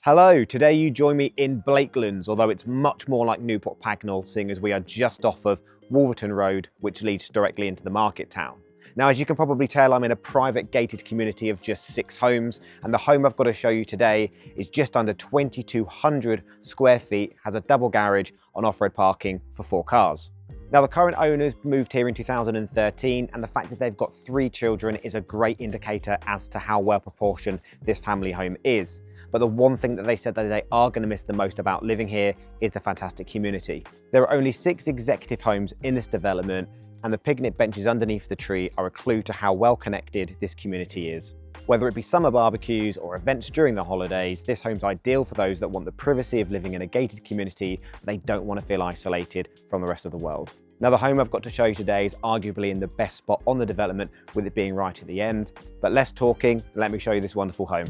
Hello, today you join me in Blakelands, although it's much more like Newport Pagnell, seeing as we are just off of Wolverton Road, which leads directly into the market town. Now, as you can probably tell, I'm in a private gated community of just 6 homes, and the home I've got to show you today is just under 2,200 square feet, has a double garage on off-road parking for 4 cars. Now, the current owners moved here in 2013, and the fact that they've got 3 children is a great indicator as to how well proportioned this family home is. But the one thing that they said that they are going to miss the most about living here is the fantastic community. There are only 6 executive homes in this development, and the picnic benches underneath the tree are a clue to how well connected this community is. Whether it be summer barbecues or events during the holidays, this home's ideal for those that want the privacy of living in a gated community, but they don't want to feel isolated from the rest of the world. Now, the home I've got to show you today is arguably in the best spot on the development, with it being right at the end. But less talking, let me show you this wonderful home.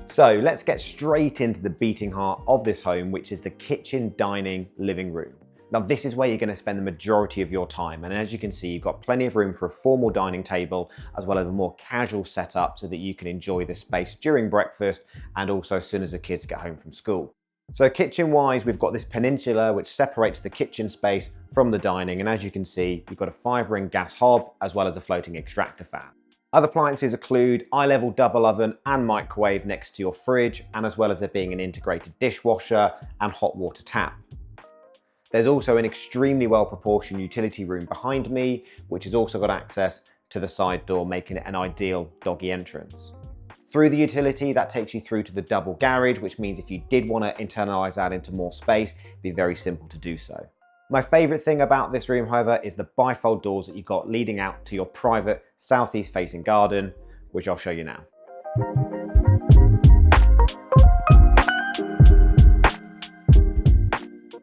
So let's get straight into the beating heart of this home, which is the kitchen, dining, living room. Now, this is where you're going to spend the majority of your time, and as you can see, you've got plenty of room for a formal dining table as well as a more casual setup so that you can enjoy this space during breakfast and also as soon as the kids get home from school. So kitchen wise, we've got this peninsula which separates the kitchen space from the dining, and as you can see, you've got a 5-ring gas hob as well as a floating extractor fan. Other appliances include eye-level double oven and microwave next to your fridge, and as well as there being an integrated dishwasher and hot water tap. There's also an extremely well-proportioned utility room behind me, which has also got access to the side door, making it an ideal doggy entrance. Through the utility, that takes you through to the double garage, which means if you did want to internalize that into more space, it'd be very simple to do so. My favorite thing about this room, however, is the bifold doors that you've got leading out to your private southeast facing garden, which I'll show you now.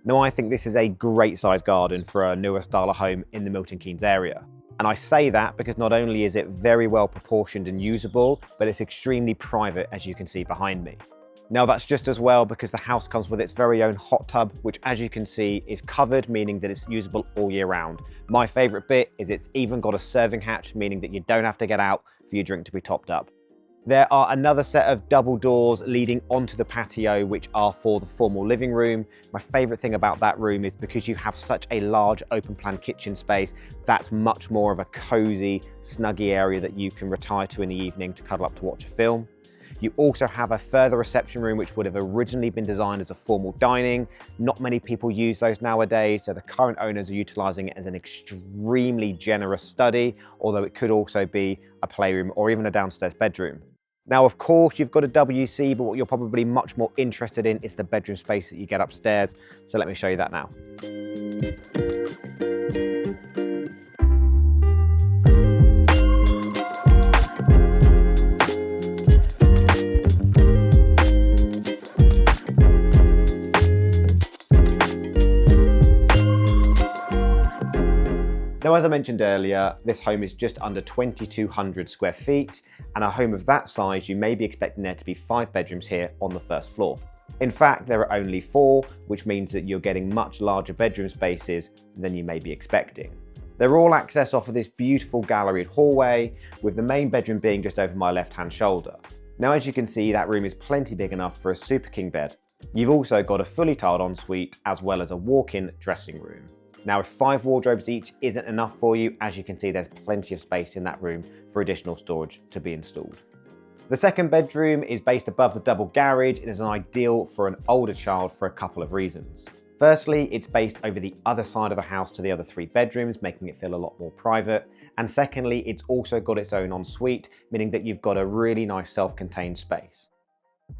Now, I think this is a great sized garden for a newer style of home in the Milton Keynes area. And I say that because not only is it very well proportioned and usable, but it's extremely private, as you can see behind me. Now, that's just as well because the house comes with its very own hot tub, which as you can see is covered, meaning that it's usable all year round. My favorite bit is it's even got a serving hatch, meaning that you don't have to get out for your drink to be topped up. There are another set of double doors leading onto the patio, which are for the formal living room. My favorite thing about that room is because you have such a large open plan kitchen space, that's much more of a cozy, snuggy area that you can retire to in the evening to cuddle up to watch a film. You also have a further reception room, which would have originally been designed as a formal dining. Not many people use those nowadays, so the current owners are utilizing it as an extremely generous study, although it could also be a playroom or even a downstairs bedroom. Now, of course, you've got a WC, but what you're probably much more interested in is the bedroom space that you get upstairs. So let me show you that now. Now, as I mentioned earlier, this home is just under 2,200 square feet, and a home of that size, you may be expecting there to be 5 bedrooms here on the first floor. In fact, there are only 4, which means that you're getting much larger bedroom spaces than you may be expecting. They're all accessed off of this beautiful galleried hallway, with the main bedroom being just over my left-hand shoulder. Now, as you can see, that room is plenty big enough for a super king bed. You've also got a fully tiled ensuite, as well as a walk-in dressing room. Now, if 5 wardrobes each isn't enough for you, as you can see, there's plenty of space in that room for additional storage to be installed. The second bedroom is based above the double garage and is an ideal for an older child for a couple of reasons. Firstly, it's based over the other side of the house to the other 3 bedrooms, making it feel a lot more private. And secondly, it's also got its own ensuite, meaning that you've got a really nice self-contained space.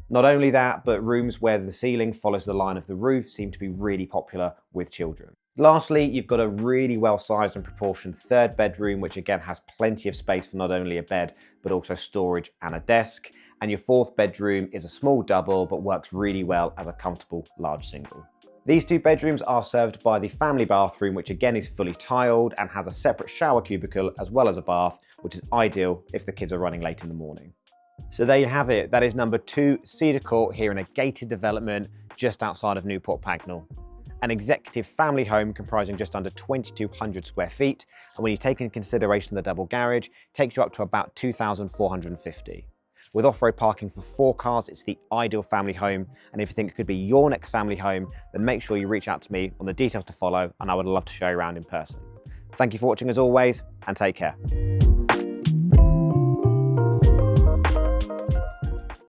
Not only that, but rooms where the ceiling follows the line of the roof seem to be really popular with children. Lastly, you've got a really well-sized and proportioned third bedroom, which again has plenty of space for not only a bed, but also storage and a desk. And your fourth bedroom is a small double, but works really well as a comfortable large single. These 2 bedrooms are served by the family bathroom, which again is fully tiled and has a separate shower cubicle as well as a bath, which is ideal if the kids are running late in the morning. So there you have it. That is number 2 Cedar Court here in a gated development just outside of Newport Pagnell. An executive family home comprising just under 2,200 square feet, and when you take into consideration the double garage, it takes you up to about 2,450. With off-road parking for 4 cars, it's the ideal family home, and if you think it could be your next family home, then make sure you reach out to me on the details to follow, and I would love to show you around in person. Thank you for watching as always, and take care.